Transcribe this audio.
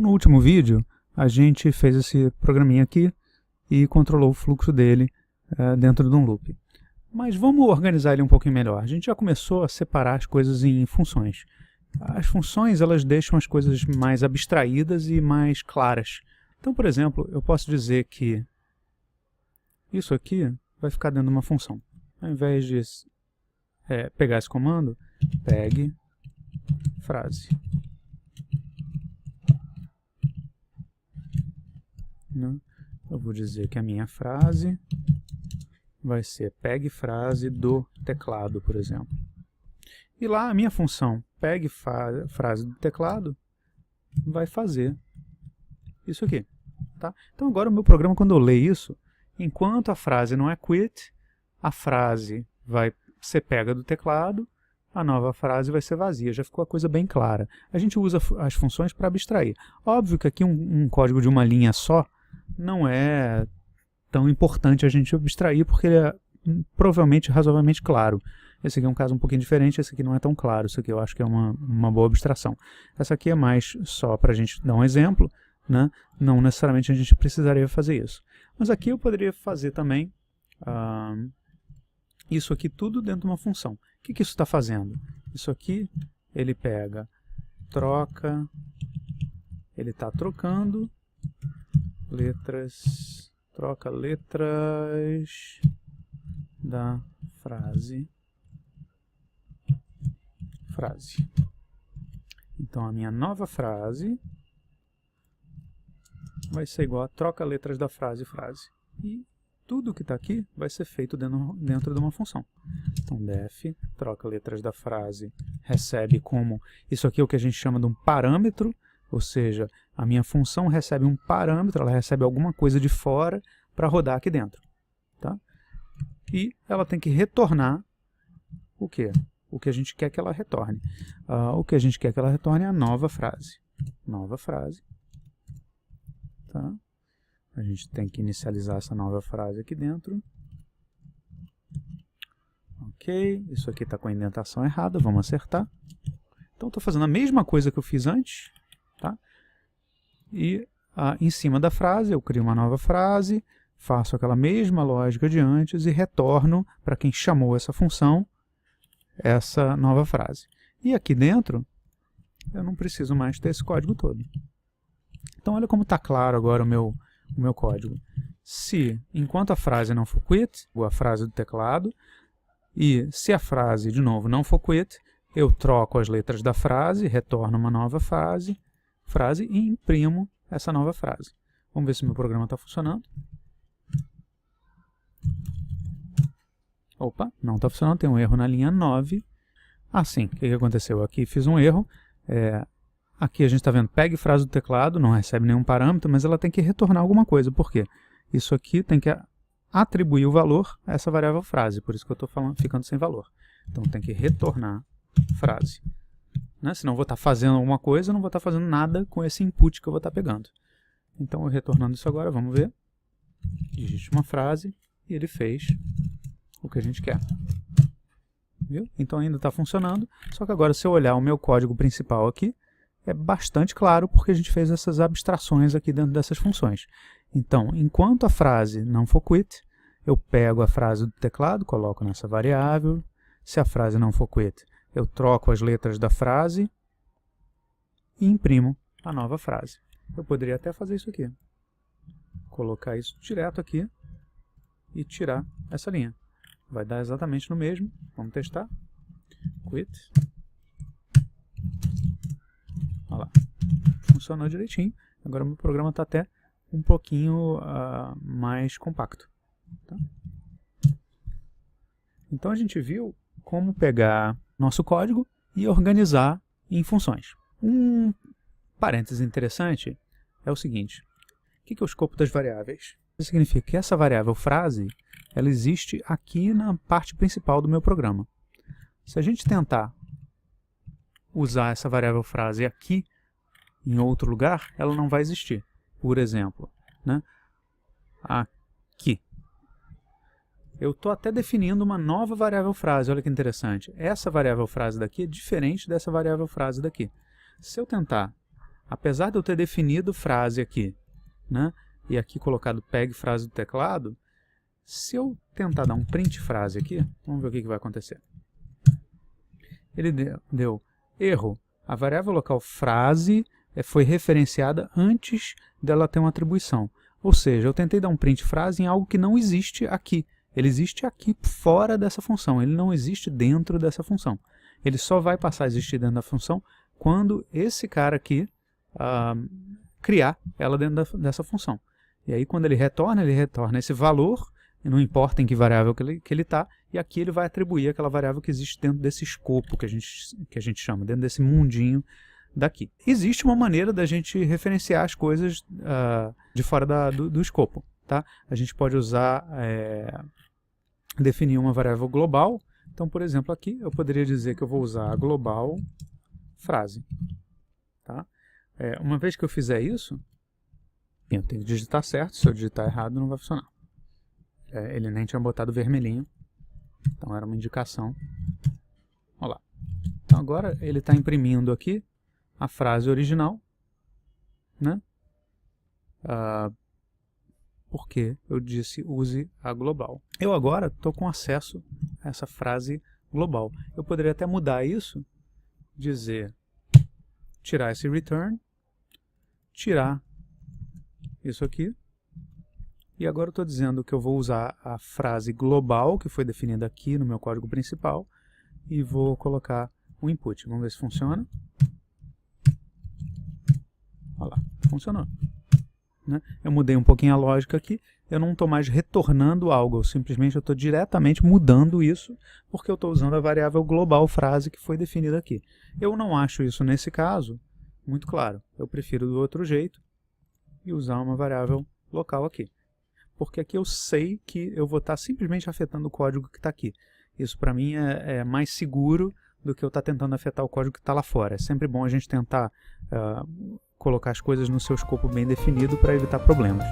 no último vídeo, a gente fez esse programinha aqui e controlou o fluxo dele dentro de um loop. Mas vamos organizar ele um pouquinho melhor. A gente já começou a separar as coisas em funções. As funções, elas deixam as coisas mais abstraídas e mais claras. Então, por exemplo, eu posso dizer que isso aqui vai ficar dentro de uma função. Ao invés de pegar esse comando, pegue frase. Eu vou dizer que a minha frase vai ser pegue frase do teclado, por exemplo. E lá a minha função pegue frase do teclado vai fazer isso aqui. Tá? Então agora o meu programa, quando eu ler isso, enquanto a frase não é quit, a frase vai ser pega do teclado, a nova frase vai ser vazia. Já ficou a coisa bem clara. A gente usa as funções para abstrair. Óbvio que aqui um código de uma linha só não é tão importante a gente abstrair, porque ele é provavelmente razoavelmente claro. Esse aqui é um caso um pouquinho diferente, esse aqui não é tão claro. Isso aqui eu acho que é uma boa abstração. Essa aqui é mais só para a gente dar um exemplo, né? Não necessariamente a gente precisaria fazer isso. Mas aqui eu poderia fazer também isso aqui tudo dentro de uma função. O que isso está fazendo? Isso aqui, ele pega, troca, ele está trocando letras, troca letras da frase. Então a minha nova frase vai ser igual a troca letras da frase. E tudo que está aqui vai ser feito dentro de uma função. Então def, troca letras da frase, recebe como, isso aqui é o que a gente chama de um parâmetro, ou seja, a minha função recebe um parâmetro, ela recebe alguma coisa de fora para rodar aqui dentro. Tá? E ela tem que retornar o quê? O que a gente quer que ela retorne. O que a gente quer que ela retorne é a nova frase. Nova frase. Tá? A gente tem que inicializar essa nova frase aqui dentro. Ok, isso aqui está com a indentação errada, vamos acertar. Então estou fazendo a mesma coisa que eu fiz antes. Tá? E em cima da frase eu crio uma nova frase, faço aquela mesma lógica de antes e retorno para quem chamou essa função essa nova frase. E aqui dentro eu não preciso mais ter esse código todo. Então olha como está claro agora o meu código. Se, enquanto a frase não for quit, a frase do teclado, e se a frase, de novo, não for quit, eu troco as letras da frase, retorno uma nova frase e imprimo essa nova frase. Vamos ver se meu programa está funcionando. Opa, não está funcionando, tem um erro na linha 9. Sim, o que aconteceu? Aqui fiz um erro. Aqui a gente está vendo pegue frase do teclado, não recebe nenhum parâmetro, mas ela tem que retornar alguma coisa. Por quê? Isso aqui tem que atribuir o valor a essa variável frase, por isso que eu estou ficando sem valor. Então tem que retornar frase. Né? Senão eu vou estar fazendo alguma coisa, eu não vou estar fazendo nada com esse input que eu vou estar pegando. Então eu retornando isso agora, vamos ver. Digite uma frase e ele fez o que a gente quer. Viu? Então ainda está funcionando, só que agora se eu olhar o meu código principal aqui, é bastante claro porque a gente fez essas abstrações aqui dentro dessas funções. Então, enquanto a frase não for quit, eu pego a frase do teclado, coloco nessa variável. Se a frase não for quit, eu troco as letras da frase e imprimo a nova frase. Eu poderia até fazer isso aqui. Colocar isso direto aqui e tirar essa linha. Vai dar exatamente no mesmo. Vamos testar. Quit. Olha lá. Funcionou direitinho. Agora o meu programa está até um pouquinho mais compacto. Tá? Então a gente viu como pegar nosso código e organizar em funções. Um parêntese interessante é o seguinte. O que é o escopo das variáveis? Isso significa que essa variável frase ela existe aqui na parte principal do meu programa. Se a gente tentar usar essa variável frase aqui, em outro lugar, ela não vai existir. Por exemplo, né? Aqui. Eu estou até definindo uma nova variável frase, olha que interessante. Essa variável frase daqui é diferente dessa variável frase daqui. Se eu tentar apesar de eu ter definido frase aqui, né, e aqui colocado PEG frase do teclado, se eu tentar dar um print frase aqui, vamos ver o que vai acontecer. Ele deu erro. A variável local frase foi referenciada antes dela ter uma atribuição. Ou seja, eu tentei dar um print frase em algo que não existe aqui. Ele existe aqui fora dessa função, ele não existe dentro dessa função. Ele só vai passar a existir dentro da função quando esse cara aqui criar ela dentro dessa função. E aí quando ele retorna esse valor, não importa em que variável que ele está, e aqui ele vai atribuir aquela variável que existe dentro desse escopo que a gente chama, dentro desse mundinho daqui. Existe uma maneira da gente referenciar as coisas de fora do escopo. Tá? A gente pode usar, definir uma variável global. Então, por exemplo, aqui eu poderia dizer que eu vou usar a global frase. Tá? Uma vez que eu fizer isso, eu tenho que digitar certo. Se eu digitar errado, não vai funcionar. Ele nem tinha botado vermelhinho, então era uma indicação. Olha lá. Então agora ele está imprimindo aqui a frase original, né? Porque eu disse use a global. Eu agora estou com acesso a essa frase global. Eu poderia até mudar isso, dizer, tirar esse return, tirar isso aqui, e agora eu estou dizendo que eu vou usar a frase global, que foi definida aqui no meu código principal, e vou colocar o input. Vamos ver se funciona. Olha lá, funcionou. Né? Eu mudei um pouquinho a lógica aqui, eu não estou mais retornando algo, simplesmente eu estou diretamente mudando isso, porque eu estou usando a variável global frase que foi definida aqui. Eu não acho isso nesse caso muito claro. Eu prefiro do outro jeito e usar uma variável local aqui. Porque aqui eu sei que eu vou estar simplesmente afetando o código que está aqui. Isso para mim é mais seguro do que eu estar tentando afetar o código que está lá fora. É sempre bom a gente tentar colocar as coisas no seu escopo bem definido para evitar problemas.